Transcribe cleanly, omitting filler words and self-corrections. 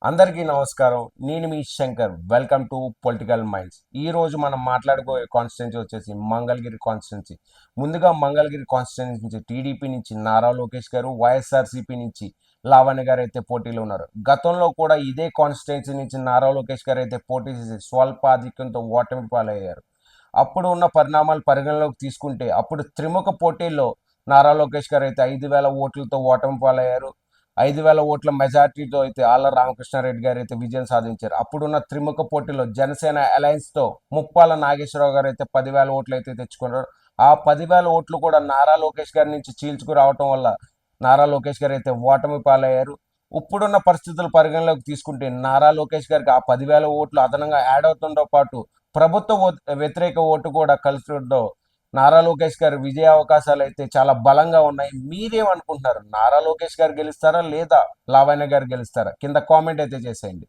అందరికీ నమస్కారం. నేను మీ Shankar. Welcome to political minds. ఈ రోజు మనం మాట్లాడుకోే కాన్స్టిట్యున్సీ వచ్చేసి మంగళగిరి కాన్స్టిట్యున్సీ. ముందుగా మంగళగిరి కాన్స్టిట్యున్సీ నుంచి టీడీపీ నుంచి నారా లోకేష్ గారు, వైఎస్ఆర్సీపీ నుంచి లావణ్య గారు అయితే పోటీలో ఉన్నారు. గతంలో కూడా ఇదే కాన్స్టిట్యున్సీ నుంచి నారా లోకేష్ గారు అయితే పోటీ చేసి స్వల్ప ఆధిక్యంతో ఓటమి పాలయ్యారు. అప్పుడు ఉన్న పరిణామాలు పరిగణలోకి తీసుకుంటే అప్పుడు త్రిముఖ పోటీల్లో నారా లోకేష్ గారు అయితే 5,000 ఓట్లతో ఓటమి పాలయ్యారు. 5,000 ఓట్ల మెజార్టీతో అయితే ఆళ్ల రామకృష్ణారెడ్డి గారు అయితే విజయం సాధించారు. అప్పుడున్న త్రిముఖ పోటీలో జనసేన అలయన్స్తో ముప్పాల నాగేశ్వరరావు గారు అయితే 10,000 ఓట్లు అయితే తెచ్చుకున్నారు. ఆ 10,000 ఓట్లు కూడా నారా లోకేష్ గారి నుంచి చీల్చుకురావటం వల్ల నారా లోకేష్ గారు అయితే ఓటమి పాలయ్యారు. ఇప్పుడున్న పరిస్థితులు పరిగణలోకి తీసుకుంటే నారా లోకేష్ గారికి ఆ 10,000 ఓట్లు అదనంగా యాడ్ అవుతుండో పాటు ప్రభుత్వ వ్యతిరేక ఓటు కూడా కలిసితో నారా లోకేష్ గారి విజయ అవకాశాలు అయితే చాలా బలంగా ఉన్నాయి. మీరేమనుకుంటున్నారు? నారా లోకేష్ గారు గెలుస్తారా లేదా లావణ్య గారు గెలుస్తారా? కింద కామెంట్ అయితే చేసేయండి.